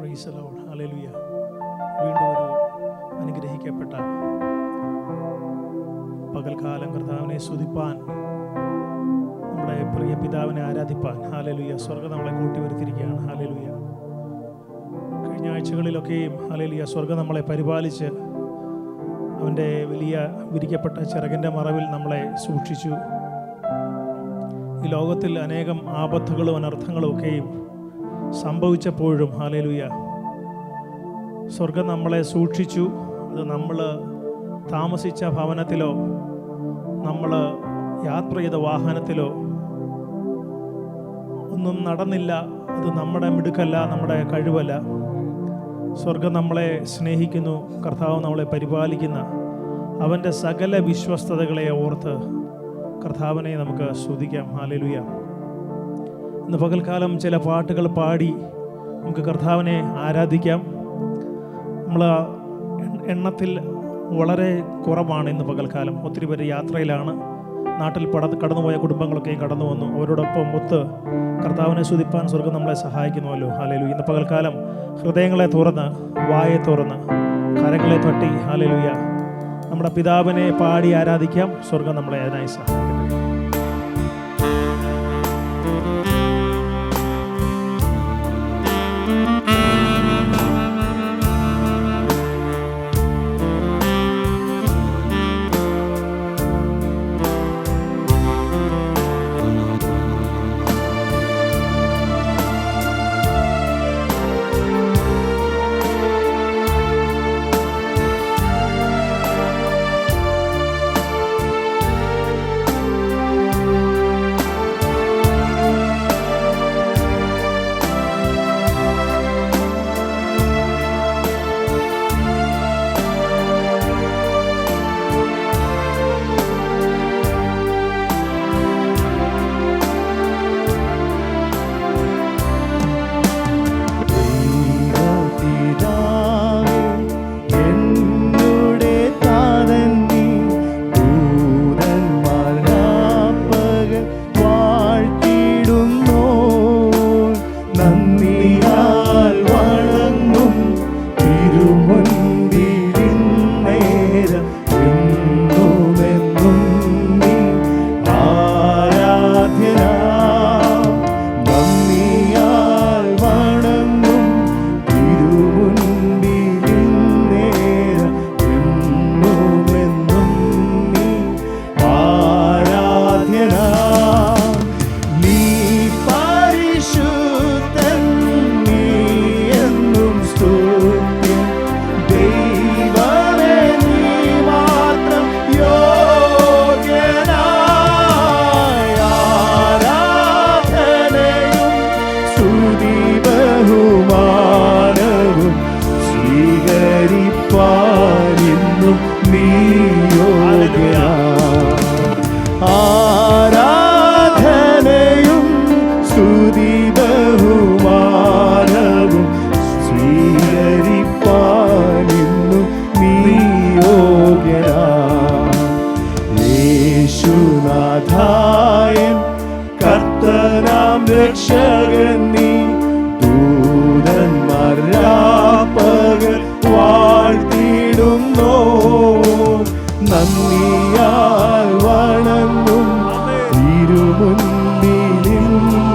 Praise the Lord. Hallelujah. വീണ്ടും ഒരു അനുഗ്രഹിക്കപ്പെട്ട പകൽക്കാലം കർത്താവിനെ സ്തുതിപ്പാൻ, നമ്മുടെ പ്രിയ പിതാവിനെ ആരാധിപ്പാൻ ഹല്ലേലൂയ സ്വർഗ്ഗം നമ്മളെ കൂട്ടിവരുത്തിയിരിക്കുകയാണ്. ഹല്ലേലൂയ. കഴിഞ്ഞ ആഴ്ചകളിലൊക്കെയും ഹല്ലേലൂയ സ്വർഗ്ഗം നമ്മളെ പരിപാലിച്ച് അവൻ്റെ വലിയ വിരിക്കപ്പെട്ട ചിറകിൻ്റെ മറവിൽ നമ്മളെ സൂക്ഷിച്ചു. ഈ ലോകത്തിൽ അനേകം ആപത്തുകളും അനർത്ഥങ്ങളും ഒക്കെയും സംഭവിച്ചപ്പോഴും ഹല്ലേലൂയ സ്വർഗ്ഗം നമ്മളെ സൂക്ഷിച്ചു. അത് നമ്മൾ താമസിച്ച ഭവനത്തിലോ നമ്മൾ യാത്ര ചെയ്ത വാഹനത്തിലോ ഒന്നും നടന്നില്ല. അത് നമ്മുടെ മിടുക്കല്ല, നമ്മുടെ കഴിവല്ല. സ്വർഗ്ഗം നമ്മളെ സ്നേഹിക്കുന്നു. കർത്താവ് നമ്മളെ പരിപാലിക്കുന്ന അവൻ്റെ സകല വിശ്വസ്തതകളെ ഓർത്ത് കർത്താവിനെ നമുക്ക് സ്തുതിക്കാം. ഹല്ലേലൂയ. ഇന്ന് പകൽക്കാലം ചില പാട്ടുകൾ പാടി നമുക്ക് കർത്താവിനെ ആരാധിക്കാം. നമ്മൾ എണ്ണത്തിൽ വളരെ കുറവാണ് ഇന്ന് പകൽക്കാലം. ഒത്തിരി പേര് യാത്രയിലാണ്. നാട്ടിൽ കടന്നുപോയ കുടുംബങ്ങളൊക്കെയും കടന്നു വന്നു. അവരോടൊപ്പം ഒത്ത് കർത്താവിനെ സ്തുതിപ്പാൻ സ്വർഗ്ഗം നമ്മളെ സഹായിക്കുന്നുവല്ലോ. ഹല്ലേലൂയ. ഇന്ന് പകൽക്കാലം ഹൃദയങ്ങളെ തുറന്ന്, വായെ തുറന്ന്, കരങ്ങളെ തട്ടി ഹല്ലേലൂയ നമ്മുടെ പിതാവിനെ പാടി ആരാധിക്കാം. സ്വർഗ്ഗം നമ്മളെ അതിനായി സഹായിക്കട്ടെ. ആരാധനയും സ്തുതി ബഹുമാനവും സ്വീകരിപ്പാനിന്നു നീ യോഗ്യനാം. യേശുനാഥായൻ കർത്തനാം രക്ഷകൻ നീ, ദൂതന്മാർ രാപ്പകൽ വാഴ്ത്തിടുന്നോ. നന്ദിയാൽ വണങ്ങും തിരുമുൻപിൽ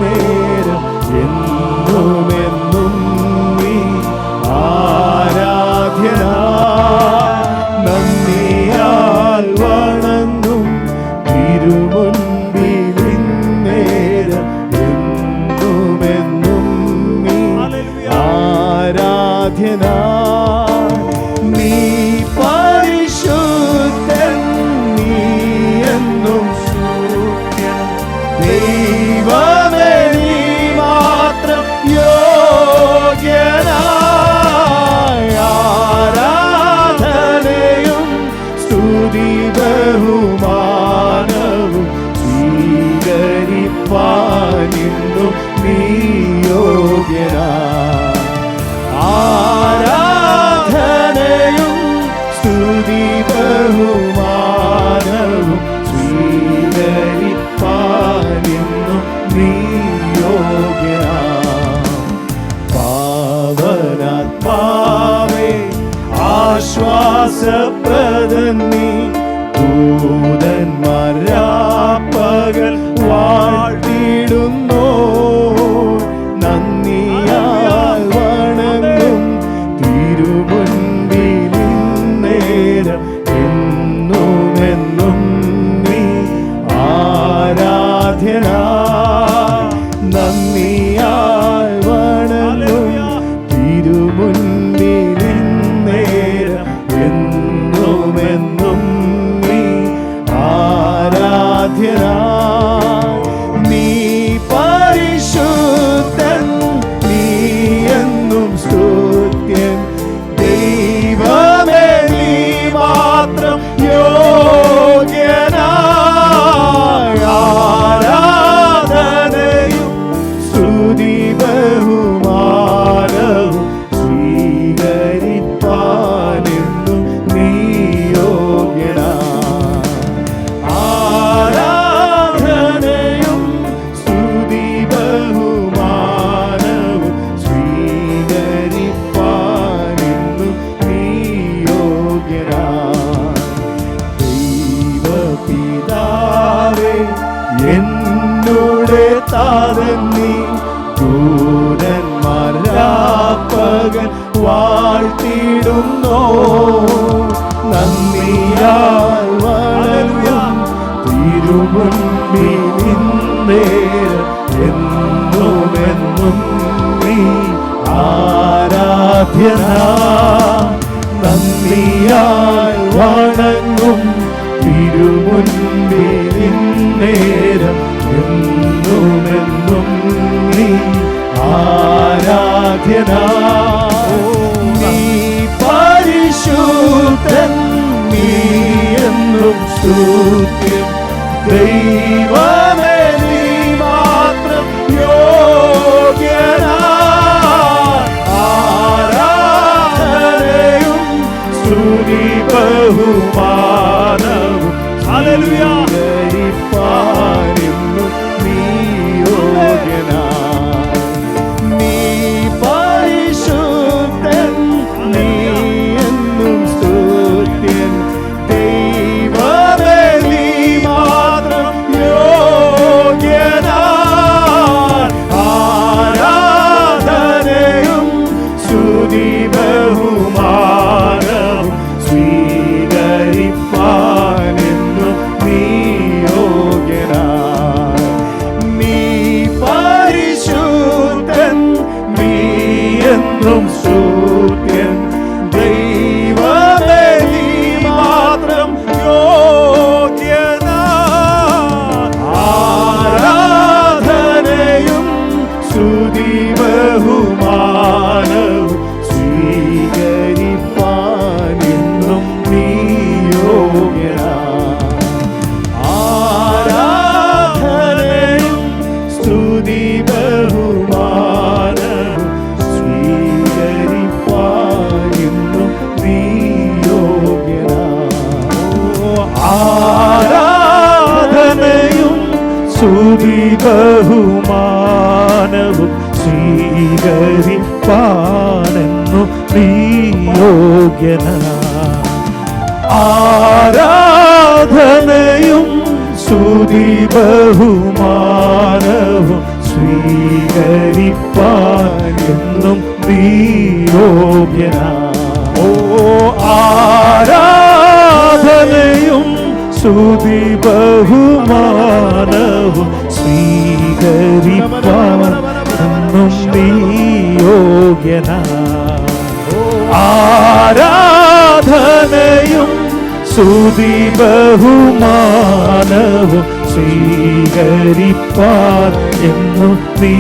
നേരം എന്നുമെന്നും നീ ആരാധ്യനാം. നന്ദിയാൽ വണങ്ങും തിരുമുൻപിൽ നേരം എന്നുമെന്നും നീ ആരാധ്യനാം. നീ പരിശുദ്ധൻ, നീ എന്നും സൂര്യൻ. ദൈവമേ നീ മാത്രം യോഗ്യനായ ആരാധനയും സ്തുതി ബഹുമാനവും സ്വീകരിപ്പാനിന്നു നീ യോഗ്യനായ. ആരാധനയും സ്തുതി ബഹുമാനവും സ്വീകരിപ്പാനിന്നു നീ യോഗ്യനാം. പാവനാ ആശ്വാസപ്രദൻ നീ. ദൂതന്മാർ രാപ്പകൽ വാഴ്ത്തിടുന്നു. നന്ദിയാൽ വണങ്ങും തിരുമുൻപിൽ നേരം എന്നുമെന്നും നീ ആരാധ്യനാ. നന്ദിയാൽ വണങ്ങും തിരുമുൻപിൽ നേരം എന്നുമെന്നും നീ ആരാധ്യനാ. നീ പരിശുദ്ധൻ, നീ എന്നും സ്തുത്യൻ. ദൈവമേ നീ മാത്രം യോഗ്യനായ ആരാധനയും സ്തുതി ബഹുമാനവും സ്വീകരിപ്പാനെന്നും നീ യോഗ്യനായ. ആരാധനയും സ്തുതി ബഹുമാനവും സ്വീകരിപ്പാനെന്നും നീ യോഗ്യനായ. ദൈവപിതാവേ എന്നുടെ താതൻ നീ. ദൂതന്മാർ രാപ്പകൽ വാഴ്ത്തിടുന്നു. നന്ദിയാൽ വണങ്ങും തിരുമുൻപിൽ നേരം എന്നുമെന്നും നീ ആരാധ്യനാ. നന്ദിയാൽ വണങ്ങും തിരുമുൻപിൽ നേരം എന്നുമെന്നും നീ ആരാധ്യനാ. നീ പരിശുദ്ധൻ, നീ എന്നും സ്തുത്യൻ. ദൈവമേ നീ മാത്രം യോഗ്യനായ ആരാധനയും സ്തുതി ബഹുമാനവും സ്വീകരിപ്പാനെന്നും നീ യോഗ്യനായ. നീ പരിശുദ്ധൻ, നീ എന്നും സ്തുത്യൻ. ദൈവമേ നീ മാത്രം യോഗ്യനായ ആരാധനയും സ്തുതി ബഹുമാനവും സ്വീകരിപ്പാനെന്നും നീ യോഗ്യനായ. നീ പരിശുദ്ധൻ, നീ എന്നും സ്തുത്യൻ. ദൈവമേ നീ മാത്രം യോഗ്യനായ ആരാധനയും സ്തുതി ബഹുമാനവും സ്വീകരിപ്പാനെന്നും നീ യോഗ്യനായ. ആരാധനയും സ്തുതി ബഹുമാനവും സ്വീകരിപ്പാനെന്നും നീ യോഗ്യനായ. ആരാധനയും സ്തുതി ബഹുമാനവും സ്വീകരിപ്പാനെന്നും നീ യോഗ്യനായ. ആരാധനയും സ്തുതി ബഹുമാനവും സ്വീകരിപ്പാനെന്നും നീ യോഗ്യനായ. ഓ ആരാധനയും സ്തുതി ബഹുമാനവും സ്വീകരിപ്പാനെന്നും നീ യോഗ്യനായ. ആരാധനയും സ്തുതി ബഹുമാനവും സ്വീകരിപ്പാനെന്നും നീ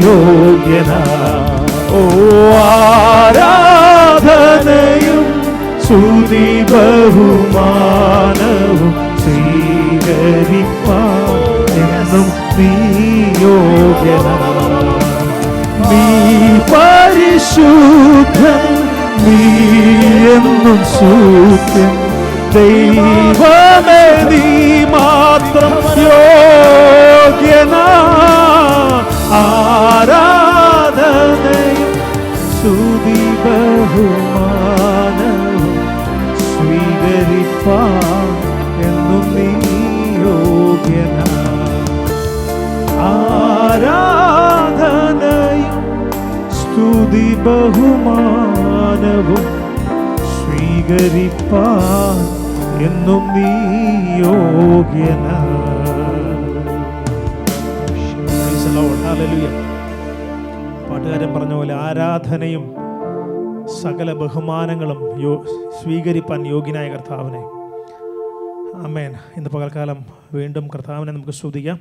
യോഗ്യനായ. ഓ ആരാധനയും സ്തുതി ബഹുമാനവും സ്വീകരിപ്പാനെന്നും നീ യോഗ്യനായ. നീ പരിശുദ്ധൻ, നീ എന്നും സ്തുത്യൻ. ദൈവമേ നീ മാത്രം യോഗ്യനായ ആരാധനയും സ്തുതി ബഹുമാനവും സ്വീകരിപ്പാൻ എന്നും നീ യോഗ്യനാ. ആരാധനയും സ്തുതി ബഹുമാനവും സ്വീകരിപ്പാൻ എന്നും നീ യോഗ്യനാ. പാട്ടുകാരൻ പറഞ്ഞ പോലെ ആരാധനയും സകല ബഹുമാനങ്ങളും സ്വീകരിപ്പാൻ യോഗ്യനായ കർത്താവിനെ. ആമേൻ. ഇന്ന് പകൽക്കാലം വീണ്ടും കർത്താവിനെ നമുക്ക് സ്തുതിക്കാം.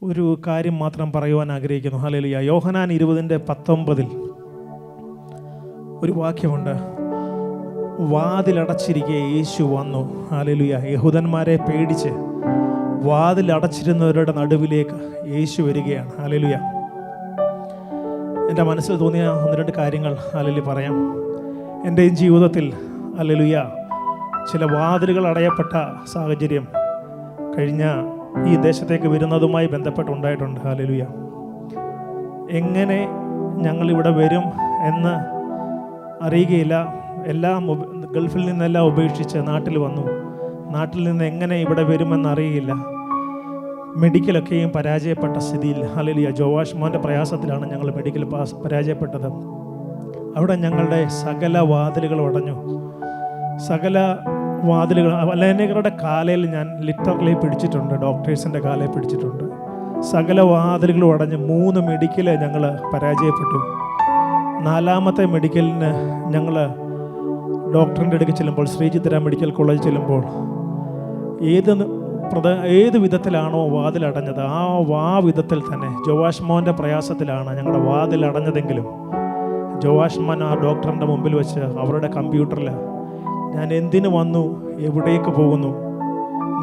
ഒരു കാര്യം മാത്രം പറയുവാൻ ആഗ്രഹിക്കുന്നു. ഹല്ലേലൂയ. യോഹന്നാൻ 20:19 ഒരു വാക്യമുണ്ട്. വാതിലടച്ചിരിക്കെ യേശു വന്നു. ഹല്ലേലൂയ. യഹൂദന്മാരെ പേടിച്ച് വാതിലടച്ചിരുന്നവരുടെ നടുവിലേക്ക് യേശു വരികയാണ്. ഹല്ലേലൂയ. എൻ്റെ മനസ്സിൽ തോന്നിയ 1-2 കാര്യങ്ങൾ ഹല്ലേലൂയ പറയാം. എൻ്റെയും ജീവിതത്തിൽ ഹല്ലേലൂയ ചില വാതിലുകൾ അടയപ്പെട്ട സാഹചര്യം കഴിഞ്ഞ ഈ ദേശത്തേക്ക് വരുന്നതുമായി ബന്ധപ്പെട്ടുണ്ടായിട്ടുണ്ട്. ഹല്ലേലൂയ. എങ്ങനെ ഞങ്ങളിവിടെ വരും എന്ന് അറിയുകയില്ല. ഗൾഫിൽ നിന്നെല്ലാം ഉപേക്ഷിച്ച് നാട്ടിൽ വന്നു. നാട്ടിൽ നിന്ന് എങ്ങനെ ഇവിടെ വരുമെന്നറിയില്ല. മെഡിക്കലൊക്കെയും പരാജയപ്പെട്ട സ്ഥിതിയിൽ. ഹല്ലേലൂയ. ജോവാഷ് മോൻ്റെ പ്രയാസത്തിലാണ് ഞങ്ങൾ മെഡിക്കൽ പരാജയപ്പെട്ടത്. അവിടെ ഞങ്ങളുടെ സകല വാതിലുകൾ അടഞ്ഞു. സകല വാതിലുകൾ അനേകരുടെ കാലയിൽ ഞാൻ ലിറ്ററലി പിടിച്ചിട്ടുണ്ട്. ഡോക്ടേഴ്സിൻ്റെ കാലയിൽ പിടിച്ചിട്ടുണ്ട്. സകല വാതിലുകളും അടഞ്ഞ് 3 മെഡിക്കൽ ഞങ്ങൾ പരാജയപ്പെട്ടു. 4ാമത്തെ മെഡിക്കലിന് ഞങ്ങൾ ഡോക്ടറിൻ്റെ അടുക്ക് ചെല്ലുമ്പോൾ, ശ്രീചിത്ര മെഡിക്കൽ കോളേജ് ചെല്ലുമ്പോൾ, ഏത് വിധത്തിലാണോ വാതിലടഞ്ഞത് ആ വിധത്തിൽ തന്നെ ജോവാഷ് മോൻ്റെ പ്രയാസത്തിലാണ് ഞങ്ങളുടെ വാതിലടഞ്ഞതെങ്കിലും ജോവാഷ് മോൻ ആ ഡോക്ടറിൻ്റെ മുമ്പിൽ വെച്ച് അവരുടെ കമ്പ്യൂട്ടറിൽ ഞാൻ എന്തിനു വന്നു, എവിടേക്ക് പോകുന്നു,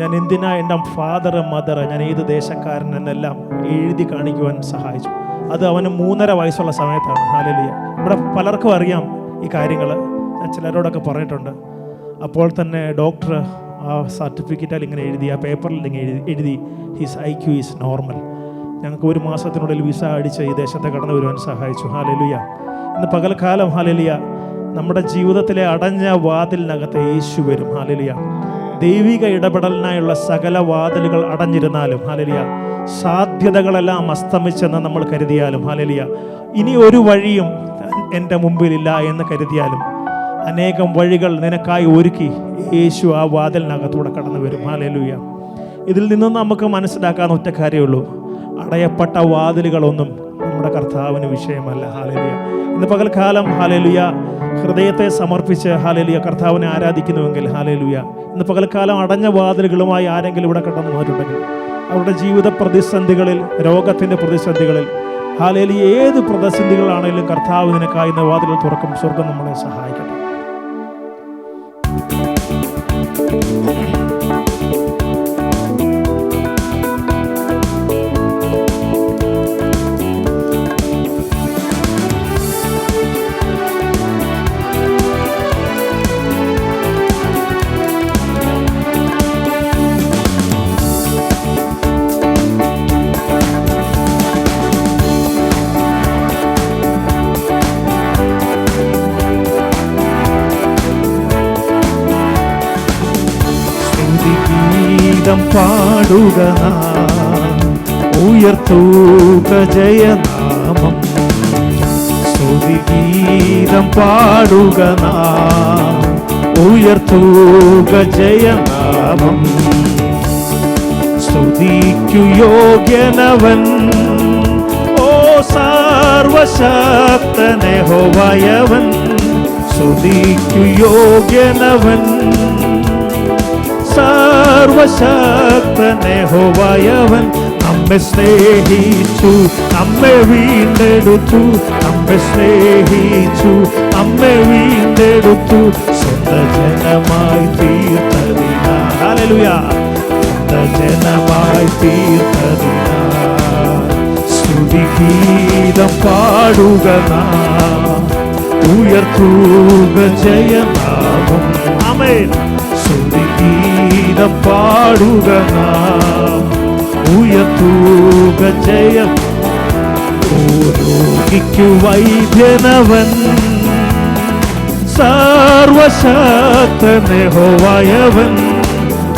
ഞാൻ എന്തിനാ, എൻ്റെ ഫാദർ മദർ, ഞാൻ ഏത് ദേശക്കാരൻ എന്നെല്ലാം എഴുതി കാണിക്കുവാൻ സഹായിച്ചു. അത് അവന് 3.5 വയസ്സുള്ള സമയത്താണ്. ഹല്ലേലൂയ. ഇവിടെ പലർക്കും അറിയാം ഈ കാര്യങ്ങൾ. ഞാൻ ചിലരോടൊക്കെ പറഞ്ഞിട്ടുണ്ട്. അപ്പോൾ തന്നെ ഡോക്ടർ ആ സർട്ടിഫിക്കറ്റിൽ ഇങ്ങനെ എഴുതി, ആ പേപ്പറിൽ ഇങ്ങനെ എഴുതി ഹിസ് IQ ഈസ് നോർമൽ. ഞങ്ങൾക്ക് 1 മാസത്തിനുള്ളിൽ വിസ അടിച്ച് ഈ ദേശത്തെ കടന്നു വരുവാൻ സഹായിച്ചു. ഹല്ലേലൂയ. ഇന്ന് പകൽക്കാലം ഹല്ലേലൂയ നമ്മുടെ ജീവിതത്തിലെ അടഞ്ഞ വാതിലിനകത്ത് യേശു വരും. ഹല്ലേലൂയ. ദൈവിക ഇടപെടലിനായുള്ള സകല വാതിലുകൾ അടഞ്ഞിരുന്നാലും ഹല്ലേലൂയ, സാധ്യതകളെല്ലാം അസ്തമിച്ചെന്ന് നമ്മൾ കരുതിയാലും ഹല്ലേലൂയ, ഇനി ഒരു വഴിയും എൻ്റെ മുമ്പിലില്ല എന്ന് കരുതിയാലും അനേകം വഴികൾ നിനക്കായി ഒരുക്കി യേശു ആ വാതിലിനകത്തൂടെ കടന്നു വരും. ഹല്ലേലൂയ. ഇതിൽ നിന്നും നമുക്ക് മനസ്സിലാക്കാൻ ഒറ്റ കാര്യമുള്ളൂ. അടയപ്പെട്ട വാതിലുകളൊന്നും നമ്മുടെ കർത്താവിന് വിഷയമല്ല. ഹല്ലേലൂയ. ഇന്ന് പകൽക്കാലം ഹല്ലേലൂയ ഹൃദയത്തെ സമർപ്പിച്ച് ഹല്ലേലൂയ കർത്താവിനെ ആരാധിക്കുന്നുവെങ്കിൽ ഹല്ലേലൂയ, ഇന്ന് പകൽക്കാലം അടഞ്ഞ വാതിലുകളുമായി ആരെങ്കിലും ഇവിടെ കടന്നു പോയിട്ടുണ്ടെങ്കിൽ അവരുടെ ജീവിത പ്രതിസന്ധികളിൽ, രോഗത്തിൻ്റെ പ്രതിസന്ധികളിൽ ഹല്ലേലൂയ, ഏത് പ്രതിസന്ധികളാണെങ്കിലും കർത്താവ് നിനക്കായി ഇന്ന് വാതിലുകൾ തുറക്കും. സ്വർഗം നമ്മളെ സഹായിക്കട്ടെ. പാടുക നാം, ഉയർത്തുക ജയനാമം. സ്തുതിഗീതം പാടുക നാം, ഉയർത്തുക ജയനാമം. സ്തുതിക്കു യോഗ്യനവൻ, ഓ സർവശക്തനെ യഹോവയവൻ. സ്തുതിക്കു യോഗ്യനവൻ, സർവശക്തനെ യഹോവയവൻ. നമ്മെ സ്നേഹിച്ചു, നമ്മെ വീണ്ടെടുത്തു, നമ്മെ സ്നേഹിച്ചു, നമ്മെ വീണ്ടെടുത്തു. സ്വന്തം ജനമായി തീർത്തതിനാൽ, ഹല്ലേലൂയ, സ്വന്തം ജനമായി തീർത്തതിനാൽ സ്തുതിഗീതം പാടുക നാം, ഉയർത്തുക ജയനാമം. ആമേൻ. സ്തുതിഗീതം പാടുക നാം, ഉയർത്തുക ജയം. ഓ രോഗിക്കു വൈദ്യനവൻ, സർവശക്തൻ യഹോവയവൻ,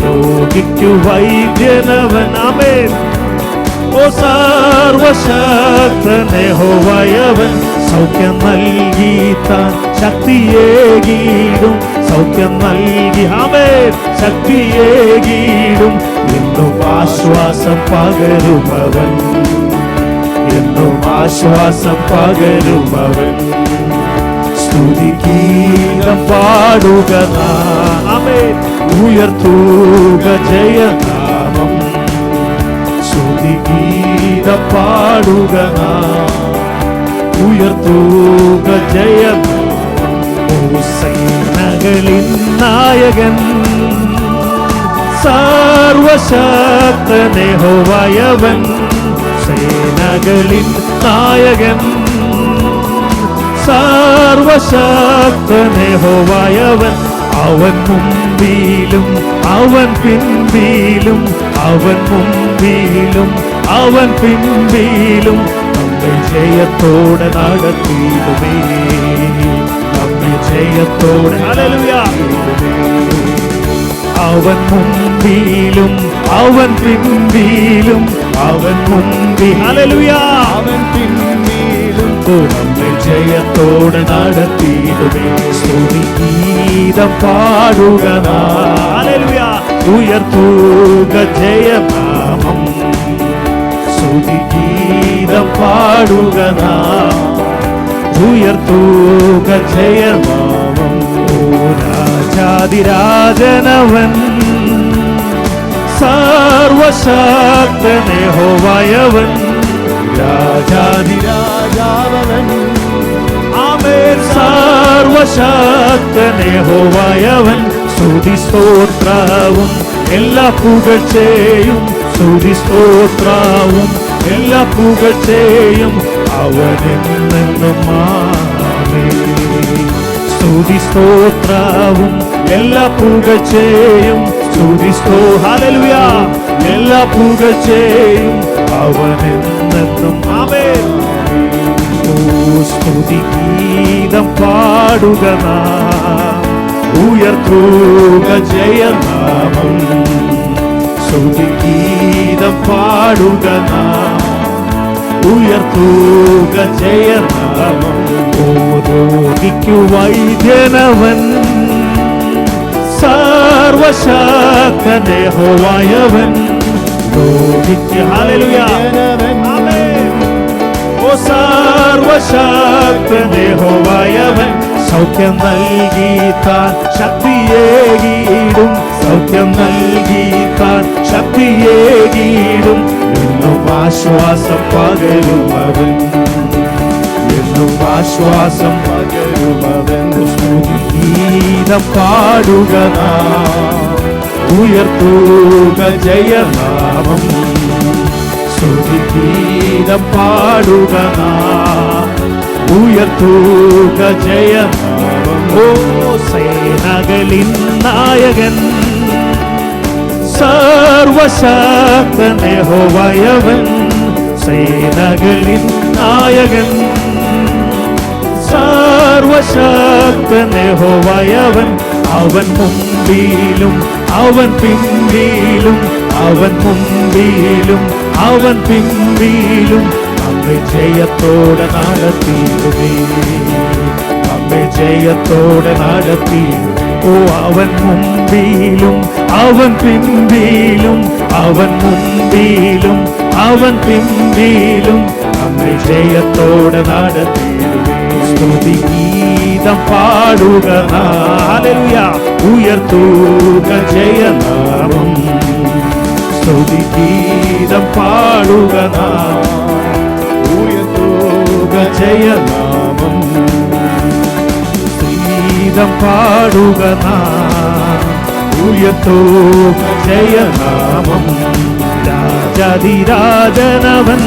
രോഗിക്കു വൈദ്യനവൻ. ആമേൻ. ഓ സർവശക്തൻ യഹോവയവൻ, സൗഖ്യം നൽകി താൻ ശക്തിയേകീടും, സൗഖ്യം നൽകി. ആമേൻ. ശക്തിയേകീടും, എന്നും ആശ്വാസം പകരുമവൻ, എന്നും ആശ്വാസം പകരുമവൻ. സ്തുതിഗീതം പാടുക നാം. ആമേൻ. ഉയർത്തുക ജയനാമം. സ്തുതിഗീതം പാടുക നാം, ഉയർത്തുക ജയനാമം. ഓ സൈന്യങ്ങളിൻ നായകൻ, സർവശക്തൻ യഹോവയവൻ, സേനകളിൻ നായകൻ, സർവശക്തൻ യഹോവയവൻ. അവൻ മുമ്പിലും അവൻ പിൻപിലും, അവൻ മുമ്പിലും അവൻ പിൻപിലും, നമ്മെ ജയത്തോടെ നടത്തിയിടുമേ, നമ്മെ ജയത്തോടെ. ഹല്ലേലൂയ. അവൻ മുമ്പിലും അവൻ പിൻപിലും, അവൻ മുമ്പിൽ. ഹല്ലേലൂയ. അവൻ പിൻപിലും, നമ്മെ ജയത്തോടെ നടത്തിയിടുമേ. സ്തുതിഗീതം പാടുക നാം. ഹല്ലേലൂയ. ഉയർത്തുക ജയനാമം. സ്തുതിഗീതം പാടുക നാം, ഉയർത്തുക ജയനാമം. ഓ രാജാതിരാജനവൻ, സർവശക്തൻ യഹോവയവൻ, രാജാതിരാജാവൻ. ആമേൻ. സർവശക്തൻ യഹോവയവൻ, സ്തുതി സ്തോത്രവും എല്ലാ പുകഴ്ചയും, സ്തുതി സ്തോത്രവും എല്ലാ പുകഴ്ചയും അവനെന്നും. ആമേൻ. സ്തുതി സ്തോത്രവും എല്ലാ പുകഴ്ചയും, സ്തുതി സ്തോ. ഹല്ലേലൂയ. എല്ലാ പുകഴ്ചയും അവനെന്നും. ആമേൻ. ഓ സ്തുതിഗീതം പാടുക നാം, ഉയർത്തുക ജയനാമം. സ്തുതിഗീതം പാടുക നാം, ഉയർത്തുക ജയനാമം. ഓ രോഗിക്കു വൈദ്യനവൻ, സർവശക്തൻ യഹോവയവൻ, രോഗിക്ക്. ഹല്ലേലൂയ. ആമേൻ. ഓ സർവശക്തൻ യഹോവയവൻ, സൗഖ്യം നൽകി താൻ ശക്തിയേകീടും, സൗഖ്യം നൽകി താൻ ശക്തിയേകീടും, എന്നും ആശ്വാസം പകരുമവൻ, എന്നും ആശ്വാസം പകരുമവൻ. സ്തുതിഗീതം പാടുക നാം, ഉയർത്തുക ജയനാമം. സ്തുതിഗീതം പാടുക നാം, ഉയർത്തുക ജയനാമം. ഓ സേനകളിൻ നായകൻ, സർവശക്തൻ യഹോവയവൻ, സേനകളിൻ നായകൻ, സർവശക്തൻ യഹോവയവൻ. അവൻ മുമ്പിലും അവൻ പിൻപിലും, അവൻ മുമ്പിലും അവൻ പിൻപിലും, നമ്മെ ജയത്തോടെ നടത്തിയിടുമേ, നമ്മെ ജയത്തോടെ നടത്തിയിടുമേ. ഓ അവൻ മുമ്പിലും അവൻ പിൻപിലും, അവൻ മുമ്പിലും അവൻ പിൻപിലും, നമ്മെ ജയത്തോടെ നടത്തിയിടുമേ. സ്തുതിഗീതം പാടുക നാം. ഹല്ലേലൂയ. ഉയർത്തുക ജയനാമം. സ്തുതിഗീതം പാടുക നാം, ഉയർത്തുക ജയനാമം. ഗീതം പാടുക നാം, ഉയർത്തുക ജയനാമം. രാജാതിരാജനവൻ,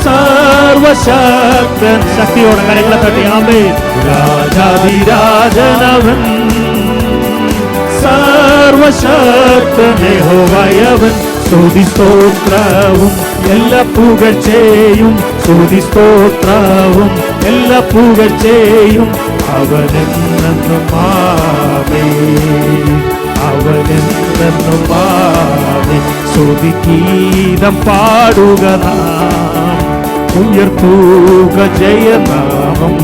സർവശക്തൻ. ശക്തിയോടെ കരങ്ങളെ തട്ടി. ആമേൻ. രാജാതിരാജനവൻ, സർവശക്തൻ യഹോവയവൻ. സ്തുതി സ്തോത്രവും എല്ലാ പുകഴ്ചയും, സ്തുതി സ്തോത്രവും എല്ലാ പുകഴ്ചയും അവനെന്നും ആമേൻ, അവനെന്നും ആമേൻ. സ്തുതിഗീതം പാടുക നാം, ഉയർത്തുക ജയനാമം.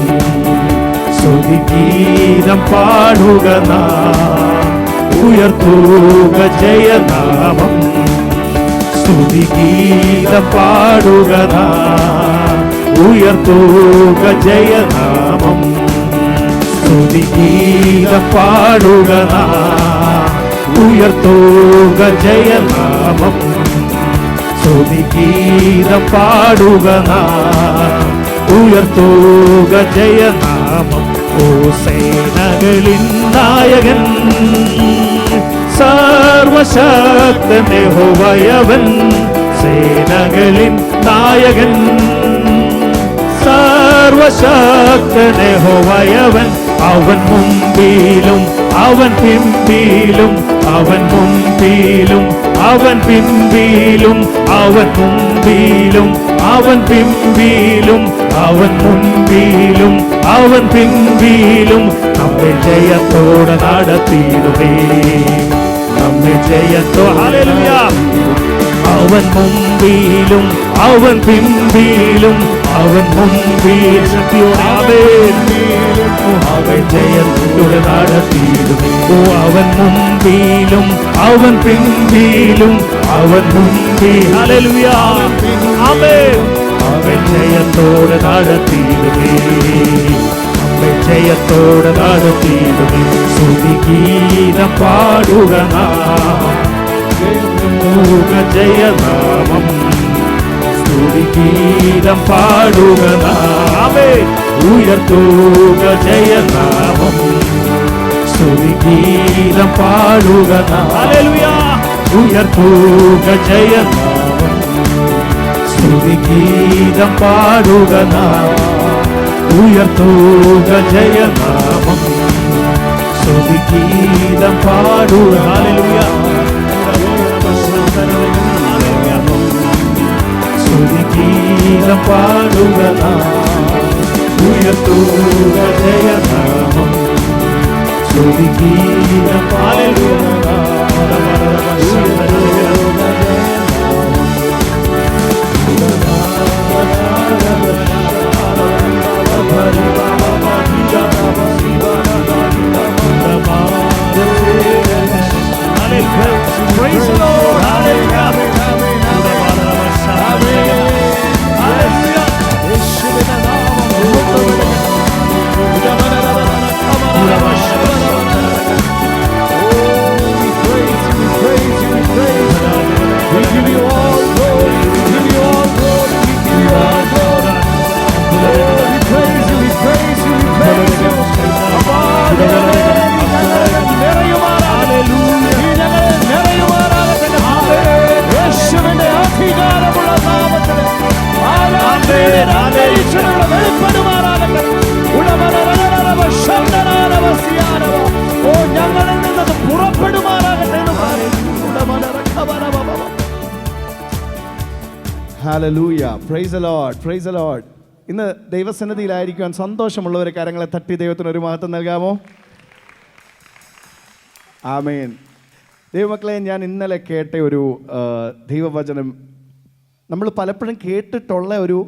സ്തുതിഗീതം പാടുക നാം, ഉയർത്തുക ജയനാമം. സ്തുതിഗീതം പാടുക നാം, ഉയർത്തുക ജയനാമം. സ്തുതിഗീതം പാടുക നാം, ഉയർത്തുക ജയനാമം. സ്തുതിഗീതം പാടുക നാം, ഉയർത്തുക ജയനാമം. ഓ സേനകളിൻ നായകൻ, സർവശക്തൻ യഹോവയവൻ. സേനകളിൻ നായകൻ, സർവശക്തൻ യഹോവയവൻ. അവൻ മുമ്പിലും അവൻ പിമ്പിലും, അവൻ മുമ്പിലും അവൻ പിമ്പിലും, അവൻ മുമ്പിലും അവൻ പിമ്പിലും, അവൻ മുമ്പിലും അവൻ പിമ്പിലും. നമ്മെ ജയത്തോടെ നടത്തിയിടുമേ, നമ്മെ ജയത്തോ. ഹല്ലേലൂയ. അവൻ മുമ്പിലും അവൻ പിമ്പിലും, അവൻ മുമ്പിൽ ശക്തിയോടെ അവൻ ജയത്തോടെ നടത്തിയിടുമേ. ഓ അവൻ മുമ്പിലും അവൻ പിമ്പിലും, അവൻ മുമ്പിൽ. ഹല്ലേലൂയ. ആമേൻ. അവൻ ജയത്തോടെ നടത്തിയിടുമേ, അവൻ ജയത്തോടെ നടത്തിയിടുമേ. സ്തുതിഗീതം പാടുക നാം, ജയനാമം. സ്തുതിഗീതം പാടുക നാം, ഉയർത്തുക ജയനാമം. സ്തുതിഗീതം പാടുക നാം, ഹല്ലേലൂയ. ഉയർത്തുക ജയനാമം. സ്തുതിഗീതം പാടുക നാം, ഉയർത്തുക ജയനാമം. സ്തുതിഗീതം പാടുക. ഹല്ലേലൂയ. സ്തുതിഗീതം പാടുക നാം, ഉയർത്തുക ജയനാമം. സ്തുതിഗീതം പാടുക നാം, praise the Lord. Hallelujah. Hallelujah. Praise the Lord, praise the Lord. ഇന്ന് ദൈവസന്നിധിയിലായിരിക്കാൻ സന്തോഷമുള്ളവരെ കരങ്ങളെ തട്ടി ദൈവത്തിന് ഒരു മഹത്വം നൽകാമോ? ആമേൻ. ദൈവമക്കളെ, ഞാൻ ഇന്നലെ കേട്ട ഒരു ദൈവവചനം നമ്മൾ പലപ്പോഴും കേട്ടിട്ടുള്ള ഒരു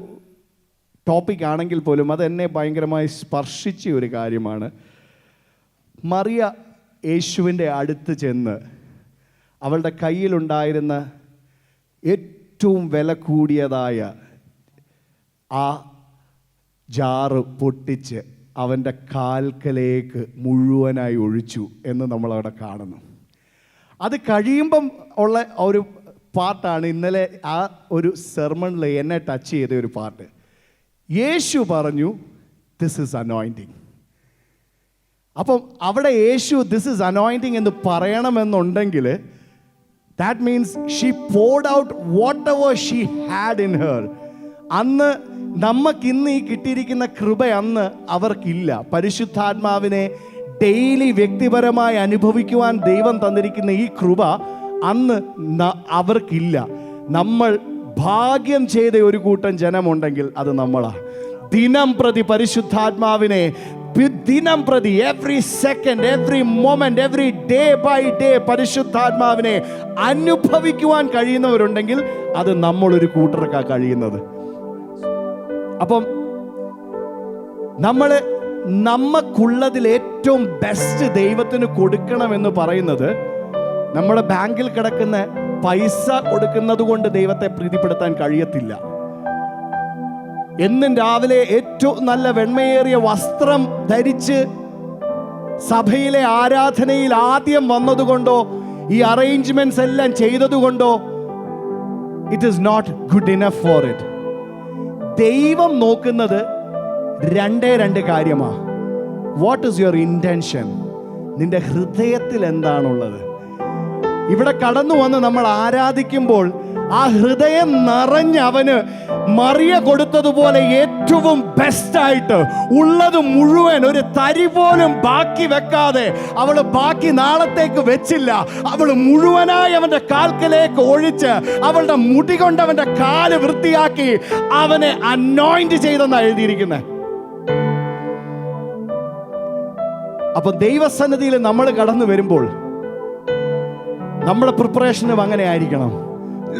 ടോപ്പിക് ആണെങ്കിൽ പോലും അത് എന്നെ ഭയങ്കരമായി സ്പർശിച്ച ഒരു കാര്യമാണ്. മറിയ യേശുവിൻ്റെ അടുത്ത് ചെന്ന് അവളുടെ കയ്യിലുണ്ടായിരുന്ന ഏറ്റവും വില കൂടിയതായ ആ ജാറ് പൊട്ടിച്ച് അവൻ്റെ കാൽക്കലേക്ക് മുഴുവനായി ഒഴിച്ചു എന്ന് നമ്മളവിടെ കാണുന്നു. അത് കഴിയുമ്പം ഉള്ള ഒരു പാർട്ടാണ് ഇന്നലെ ആ ഒരു സെർമണിൽ എന്നെ ടച്ച് ചെയ്ത ഒരു പാർട്ട്. യേശു പറഞ്ഞു, ദിസ് ഈസ് അനോയിൻറ്റിങ്. അപ്പം അവിടെ യേശു ദിസ് ഈസ് അനോയിൻറ്റിങ് എന്ന് പറയണമെന്നുണ്ടെങ്കിൽ that means she poured out whatever she had in her. അന്ന് നമുക്കിന്ന് ഈ കിട്ടിയിരിക്കുന്ന കൃപ അന്ന് അവർക്കില്ല. പരിശുദ്ധാത്മാവിനെ ഡെയിലി വ്യക്തിപരമായി അനുഭവിക്കുവാൻ ദൈവം തന്നിരിക്കുന്ന ഈ കൃപ അന്ന് അവർക്കില്ല. നമ്മൾ ഭാഗ്യം ചെയ്ത ഒരു കൂട്ടം ജനമുണ്ടെങ്കിൽ അത് നമ്മളാണ്. ദിനം പ്രതി പരിശുദ്ധാത്മാവിനെ ദിനം പ്രതി, every second, every moment, every day by day പരിശുദ്ധാത്മാവിനെ അനുഭവിക്കുവാൻ കഴിയുന്നവരുണ്ടെങ്കിൽ അത് നമ്മളൊരു കൂട്ടർക്കാണ് കഴിയുന്നത്. അപ്പം നമുക്കുള്ളതിൽ ഏറ്റവും ബെസ്റ്റ് ദൈവത്തിന് കൊടുക്കണമെന്ന് പറയുന്നത് നമ്മുടെ ബാങ്കിൽ കിടക്കുന്ന പൈസ കൊടുക്കുന്നത് കൊണ്ട് ദൈവത്തെ പ്രീതിപ്പെടുത്താൻ കഴിയത്തില്ല. എന്നും രാവിലെ ഏറ്റവും നല്ല വെണ്മയേറിയ വസ്ത്രം ധരിച്ച് സഭയിലെ ആരാധനയിൽ ആദ്യം വന്നതുകൊണ്ടോ ഈ അറേഞ്ച്മെന്റ്സ് എല്ലാം ചെയ്തതുകൊണ്ടോ it is not good enough for it. ദൈവം നോക്കുന്നത് രണ്ട് കാര്യമാണ്. What is your intention? നിന്റെ ഹൃദയത്തിൽ എന്താണുള്ളത്? ഇവിടെ കടന്നു വന്ന് നമ്മൾ ആരാധിക്കുമ്പോൾ ആ ഹൃദയം നിറഞ്ഞ് അവന് മറിയ കൊടുത്തതുപോലെ ഏറ്റവും ബെസ്റ്റായിട്ട് ഉള്ളത് മുഴുവൻ, ഒരു തരി പോലും ബാക്കി വെക്കാതെ അവള് ബാക്കി നാളത്തേക്ക് വെച്ചില്ല. അവള് മുഴുവനായി അവന്റെ കാൽക്കലേക്ക് ഒഴിച്ച് അവളുടെ മുടി കൊണ്ട് അവന്റെ കാല് വൃത്തിയാക്കി അവനെ അനോയിന്റ് ചെയ്തെന്നാണ് എഴുതിയിരിക്കുന്നത്. അപ്പൊ ദൈവസന്നിധിയിൽ നമ്മൾ കടന്നു വരുമ്പോൾ നമ്മുടെ പ്രിപ്പറേഷനും അങ്ങനെ ആയിരിക്കണം.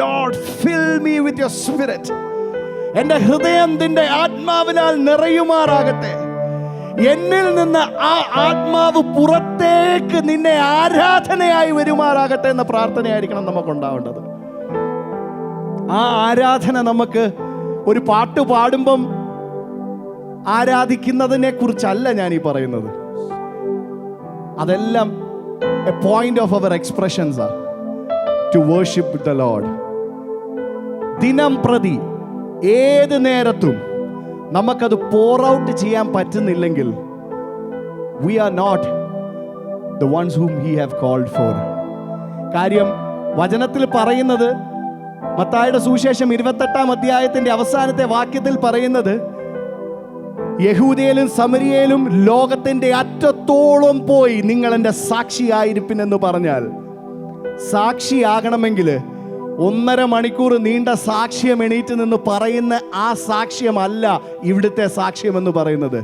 Lord fill me with your spirit. എൻ്റെ ഹൃദയം നിന്റെ ആത്മാവിനാൽ നിറയുമാറാകട്ടെ. എന്നിൽ നിന്ന് ആ ആത്മാവ് പുറത്തേക്ക് നിന്നെ ആരാധനയായി വരുമാറാകട്ടെ എന്ന പ്രാർത്ഥനയായിരിക്കണം നമുക്കുണ്ടാവേണ്ടത്. ആ ആരാധന നമുക്ക് ഒരു പാട്ട് പാടുമ്പം ആരാധിക്കുന്നതിനെ കുറിച്ചല്ല ഞാൻ ഈ പറയുന്നത്. അതെല്ലാം a point of our expressions are to worship the Lord. ദിനം പ്രതി ഏത് നേരത്തും നമുക്കത് pour out ചെയ്യാൻ പറ്റുന്നില്ലെങ്കിൽ we are not the ones whom he have called for. കാര്യം വചനത്തിൽ പറയുന്നത്, മത്തായിയുടെ സുവിശേഷം 28-ാം അധ്യായത്തിന്റെ അവസാനത്തെ വാക്യത്തിൽ പറയുന്നത്, യഹൂദയിലും സമരിയയിലും ലോകത്തിന്റെ അറ്റത്തോളം പോയി നിങ്ങൾ എൻ്റെ സാക്ഷിയായിരിപ്പിനെന്ന് പറഞ്ഞാൽ, സാക്ഷിയാകണമെങ്കിൽ 1.5 മണിക്കൂർ നീണ്ട സാക്ഷ്യം എണീറ്റ് നിന്ന് പറയുന്ന ആ സാക്ഷ്യമല്ല ഇവിടുത്തെ സാക്ഷ്യം എന്ന് പറയുന്നത്.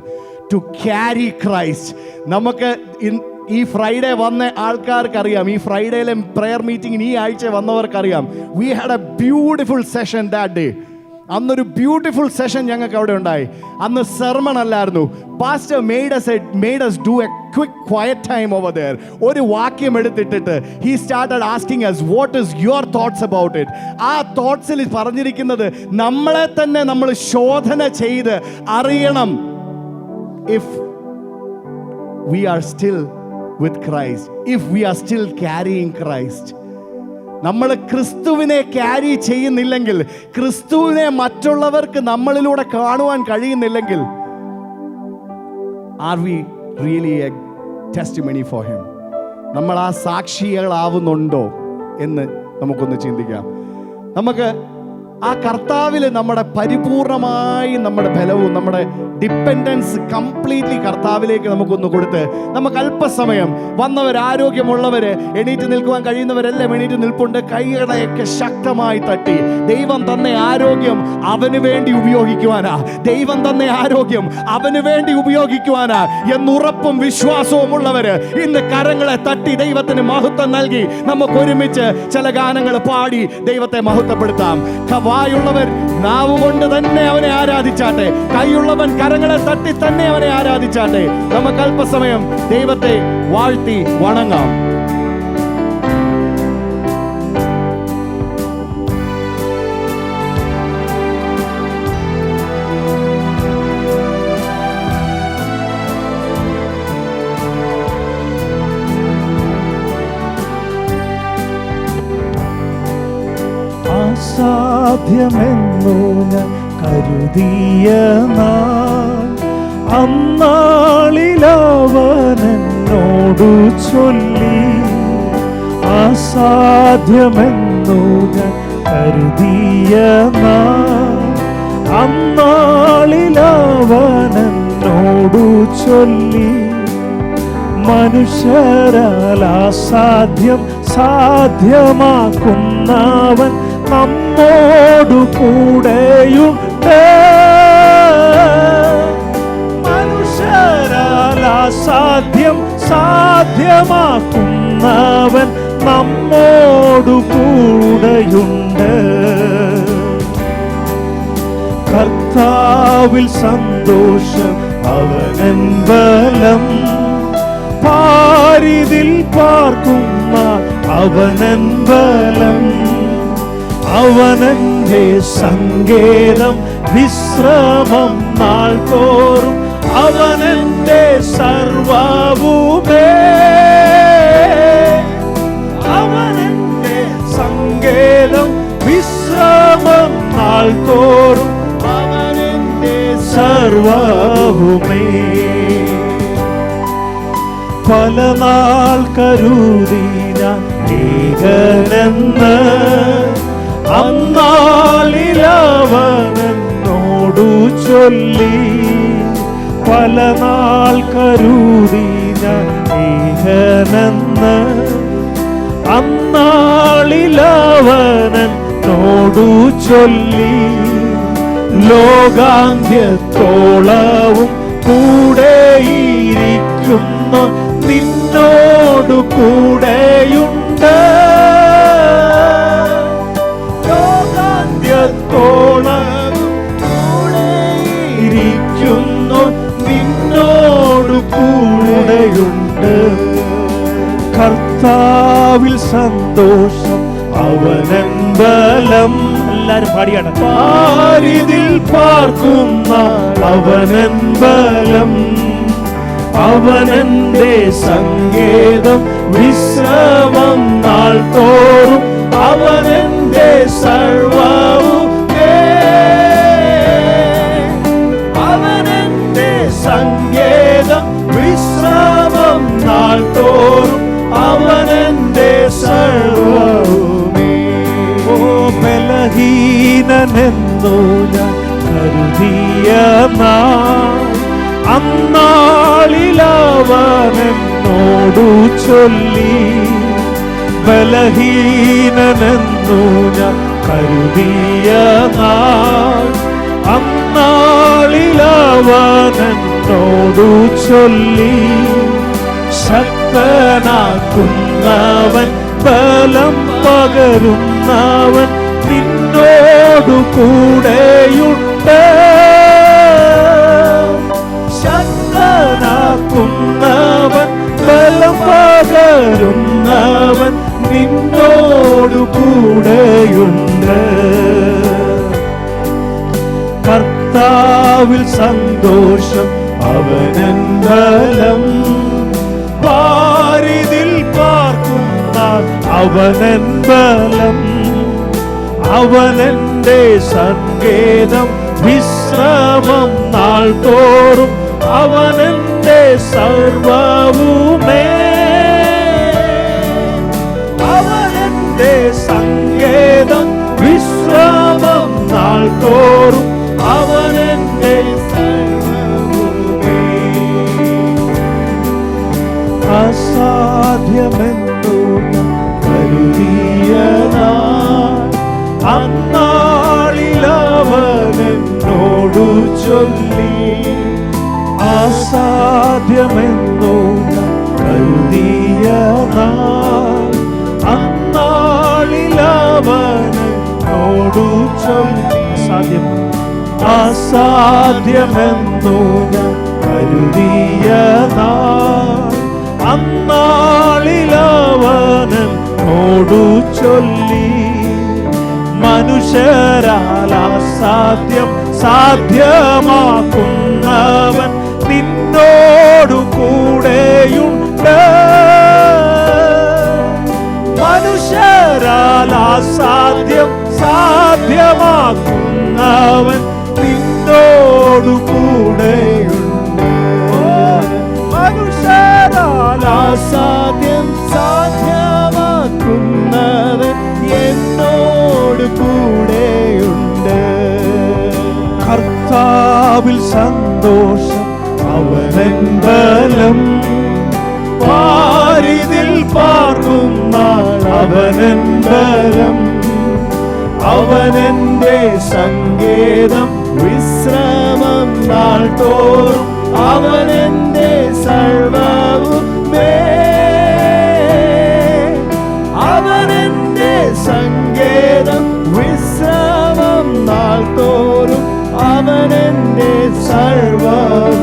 To carry Christ. നമുക്ക് ഈ ഫ്രൈഡേ വന്ന ആൾക്കാർക്കറിയാം, ഈ ഫ്രൈഡേയിലെ പ്രെയർ മീറ്റിംഗിന് ഈ ആഴ്ച വന്നവർക്കറിയാം, we had a beautiful session that day. അന്നൊരു ബ്യൂട്ടിഫുൾ സെഷൻ ഞങ്ങൾക്ക് അവിടെ ഉണ്ടായി. അന്ന് സെർമൺ അല്ലായിരുന്നു. Pastor made us do a quick quiet time over there. ഒരു വാക്യം എടുത്തിട്ടിട്ട് he started asking us what is your thoughts about it. ആ തോട്ട്സിൽ പറഞ്ഞിരിക്കുന്നത് നമ്മളെ തന്നെ നമ്മൾ ശോധന ചെയ്ത് അറിയണം. if we are still with Christ, if we are still carrying Christ, നമ്മൾ ക്രിസ്തുവിനെ ക്യാരി ചെയ്യുന്നില്ലെങ്കിൽ, ക്രിസ്തുവിനെ മറ്റുള്ളവർക്ക് നമ്മളിലൂടെ കാണുവാൻ കഴിയുന്നില്ലെങ്കിൽ, are we really a testimony for him? നമ്മൾ ആ സാക്ഷികളാവുന്നുണ്ടോ എന്ന് നമുക്കൊന്ന് ചിന്തിക്കാം. നമുക്ക് ആ കർത്താവിൽ നമ്മുടെ പരിപൂർണമായി നമ്മുടെ ബലവും നമ്മുടെ ഡിപ്പെൻഡൻസ് കംപ്ലീറ്റ്ലി കർത്താവിലേക്ക് നമുക്കൊന്ന് കൊടുത്ത്, നമുക്ക് അല്പസമയം വന്നവർ, ആരോഗ്യമുള്ളവര്, എണീറ്റ് നിൽക്കുവാൻ കഴിയുന്നവരെല്ലാം എണീറ്റ് നിൽപ്പുണ്ട്. കൈകളെയൊക്കെ ശക്തമായി തട്ടി, ദൈവം തന്ന ആരോഗ്യം അവന് വേണ്ടി ഉപയോഗിക്കുവാനാ, ദൈവം തന്ന ആരോഗ്യം അവന് വേണ്ടി ഉപയോഗിക്കുവാനാ എന്നുറപ്പും വിശ്വാസവും ഉള്ളവര് ഇന്ന് കരങ്ങളെ തട്ടി ദൈവത്തിന് മഹത്വം നൽകി നമുക്ക് ഒരുമിച്ച് ചില ഗാനങ്ങൾ പാടി ദൈവത്തെ മഹത്വപ്പെടുത്താം. വായുള്ളവർ നാവ് കൊണ്ട് തന്നെ അവനെ ആരാധിച്ചാട്ടെ, കൈയുള്ളവൻ കരങ്ങളെ തട്ടി തന്നെ അവനെ ആരാധിച്ചാട്ടെ. നമുക്ക് അല്പസമയം ദൈവത്തെ വാഴ്ത്തി വണങ്ങാം. അസാധ്യമെന്നു ഞാൻ കരുതിയ നാൾ അന്നാളിലവനെന്നോടു ചൊല്ലി. അസാധ്യമെന്നു ഞാൻ കരുതിയ നാൾ അന്നാളിലവനെന്നോടു ചൊല്ലി. മനുഷ്യരാൽ അസാധ്യം സാധ്യമാക്കുന്നവൻ നമ്മോടു കൂടെയുണ്ട്. മനുഷ്യരാൽ സാധ്യമാക്കുന്നവൻ നമ്മോടു കൂടെയുണ്ട്. കർത്താവിൽ സന്തോഷം അവനൻ ബലം, പാരിതിൽ പാർക്കുന്ന അവനൻ ബലം, അവനന്റെ സങ്കേതം വിശ്രമം നാൾ തോറും, അവനന്റെ സർവ്വവുമേ, അവനന്റെ സങ്കേതം വിശ്രമം നാൾ തോറും, അവനന്റെ സർവ്വവുമേ. പല നാൾ കരുതി ഞാൻ ഏകനെന്ന്, അന്നാളിലവനോടു ചൊല്ലി. പല നാൾ കരുതി ഞാൻ ഏകനെന്ന്, അന്നാളിലവനോടു ചൊല്ലി. ലോകാന്ത്യത്തോളവും കൂടെയിരിക്കുന്ന നിന്നോടു കൂടെയുണ്ട്. ലോകാന്ത്യത്തോളവും കൂടെയിരിക്കുന്നു നിന്നോടു കൂടെയുണ്ട്. കർത്താവിൽ സന്തോഷം അവനൻ ബലം. എല്ലാരും പാടിയാണ്. പാരിതിൽ പാർക്കുന്ന അവനൻ ബലം, അവനന്റെ സങ്കേതം വിശ്രമം നാൾ തോറും, അവനന്റെ സർവ്വവുമേ, അവനന്റെ സങ്കേതം വിശ്രമം നാൾ തോറും, അവനന്റെ സർവ്വവുമേ. ഓ ബലഹീനനെന്നു ഞാൻ കരുതിയ നാൾ, അന്നാളിലവനോടു ചൊല്ലി. ബലഹീനനെന്നു ഞാൻ കരുതിയ നാൾ, അന്നാളിലവനോടു ചൊല്ലി. ശക്തനാക്കുന്നവൻ ബലം പകരുന്നവൻ നിന്നോടു കൂടെയുണ്ട്. ശക്തനാക്കുന്നവൻ ബലം പകരുന്നവൻ നിന്നോടു കൂടെയുണ്ട്. കർത്താവിൽ സന്തോഷം അവനൻ ബലം, പാരിതിൽ പാർക്കുന്ന അവനൻ ബലം, അവനന്റെ സങ്കേതം വിശ്രമം നാൾ തോറും, അവനന്റെ സർവ്വവുമേ, അവനന്റെ സങ്കേതം വിശ്രമം നാൾ തോറും, അവനന്റെ സർവ്വവുമേ. അസാധ്യമെന്നു കരുതിയ നാൾ, അന്നാളിലവനോടു ചൊല്ലി. അസാധ്യമെന്നു കരുതിയ നാൾ, അന്നാളിലവനോടു ചൊല്ലി. അസാധ്യമെന്നു കരുതിയ നാൾ, അന്നാളിലവനോടു ചൊല്ലി. മനുഷ്യരാൽ അസാധ്യം സാധ്യമാക്കുന്നവൻ നിന്നോടു കൂടെയുണ്ട്. മനുഷ്യരാൽ അസാധ്യം സാധ്യമാക്കുന്നവൻ നിന്നോടു കൂടെയുണ്ട്. മനുഷ്യരാൽ അസാധ്യം സാധ്യമാക്കുന്നവൻ എന്നോട് കൂടെയുണ്ട്. കർത്താവിൽ സന്തോഷം അവനൻ ബലം, പാരിതിൽ പാർക്കുന്ന അവനൻ ബലം, അവനന്റെ സങ്കേതം വിശ്രമം നാൾ തോറും, അവനന്റെ സർവ്വവുമേ. നാൾ വരും.